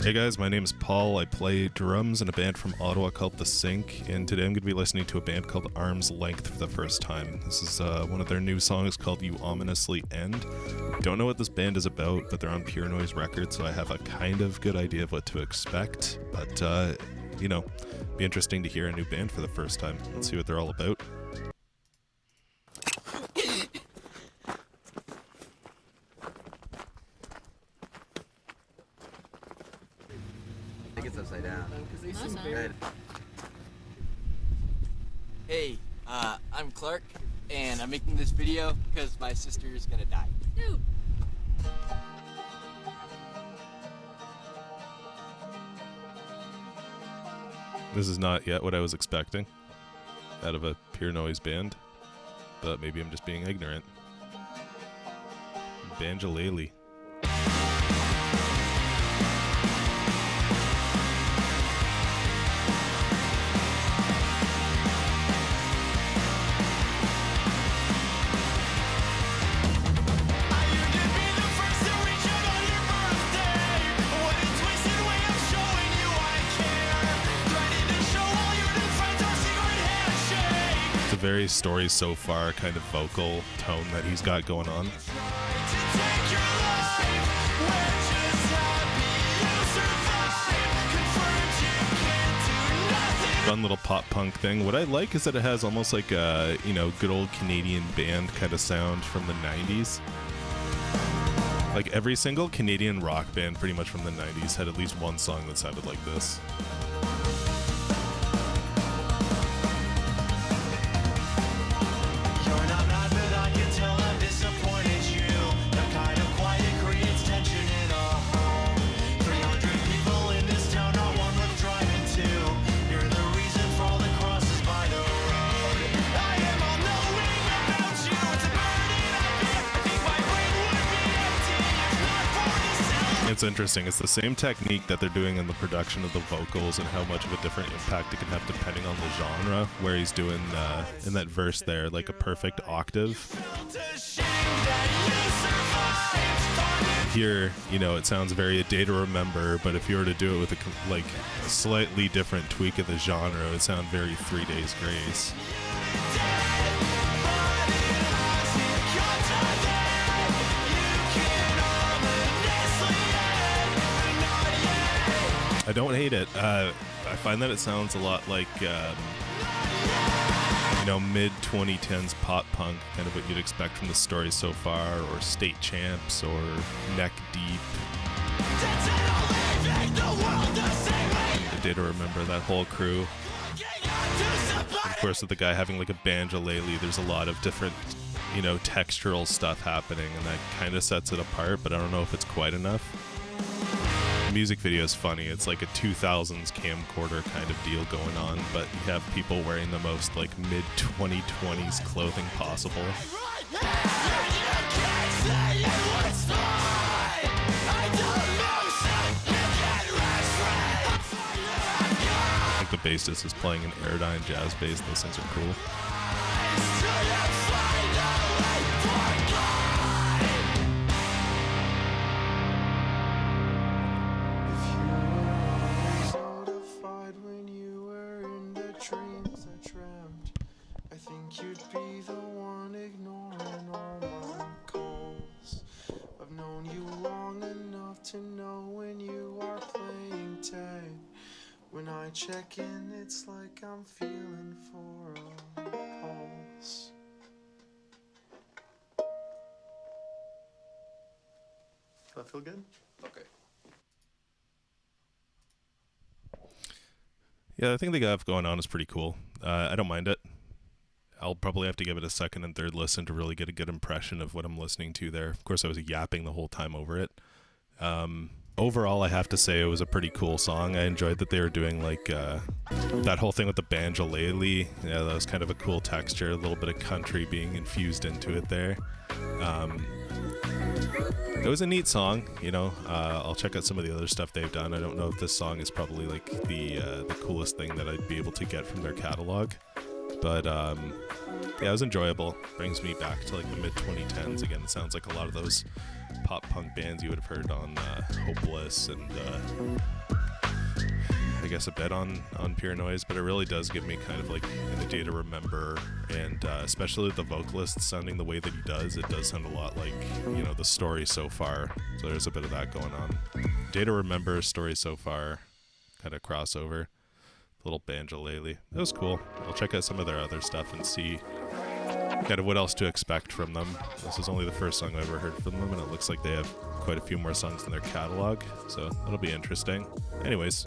Hey guys, my name is Paul. I play drums in a band from Ottawa called The Sync, and today I'm going to be listening to a band called Arm's Length for the first time. This is one of their new songs called You Ominously End. Don't know what this band is about, but they're on Pure Noise Records, so I have a kind of good idea of what to expect. But, be interesting to hear a new band for the first time. Let's see what they're all about. I think it's upside down. Awesome. Hey, I'm Clark, and I'm making this video because my sister is gonna die. Dude. This is not yet what I was expecting out of a Pure Noise band, but maybe I'm just being ignorant. Banjo-lele. Very story so far kind of vocal tone that he's got going on. Fun little pop punk thing. What I like is that it has almost like a, good old Canadian band kind of sound from the 90s. Like every single Canadian rock band pretty much from the 90s had at least one song that sounded like this. It's interesting. It's the same technique that they're doing in the production of the vocals and how much of a different impact it can have depending on the genre, where he's doing in that verse there like a perfect octave. Here, it sounds very A Day to Remember, but if you were to do it with a slightly different tweak of the genre, it would sound very 3 Days Grace. I don't hate it. I find that it sounds a lot like, mid-2010s pop punk, kind of what you'd expect from the story so far, or State Champs, or Neck Deep. A Day to Remember, that whole crew. Of course, with the guy having like a banjo-lele, there's a lot of different, textural stuff happening, and that kind of sets it apart, but I don't know if it's quite enough. The music video is funny. It's like a 2000s camcorder kind of deal going on, but you have people wearing the most like mid-2020s clothing possible. Like the bassist is playing an Airdyne jazz bass. Those things are cool. When I check in, it's like I'm feeling for a pulse. Does that feel good? Okay. Yeah, I think the guy going on is pretty cool. I don't mind it. I'll probably have to give it a second and third listen to really get a good impression of what I'm listening to there. Of course, I was yapping the whole time over it. Overall, I have to say it was a pretty cool song. I enjoyed that they were doing like that whole thing with the banjo-lele. Yeah, that was kind of a cool texture, a little bit of country being infused into it there. It was a neat song, I'll check out some of the other stuff they've done. I don't know if this song is probably like the coolest thing that I'd be able to get from their catalog. But yeah, it was enjoyable. Brings me back to like the mid 2010s again. It sounds like a lot of those pop punk bands you would have heard on Hopeless and I guess a bit on Pure Noise, but it really does give me kind of like in A Day to Remember, and especially the vocalist sounding the way that he does. It does sound a lot like, you know, The Story So Far. So there's a bit of that going on. Day to Remember, Story So Far, kind of crossover. Little banjo-lele. It was cool. I'll check out some of their other stuff and see kind of what else to expect from them. This is only the first song I've ever heard from them, and it looks like they have quite a few more songs in their catalog, so it'll be interesting. Anyways,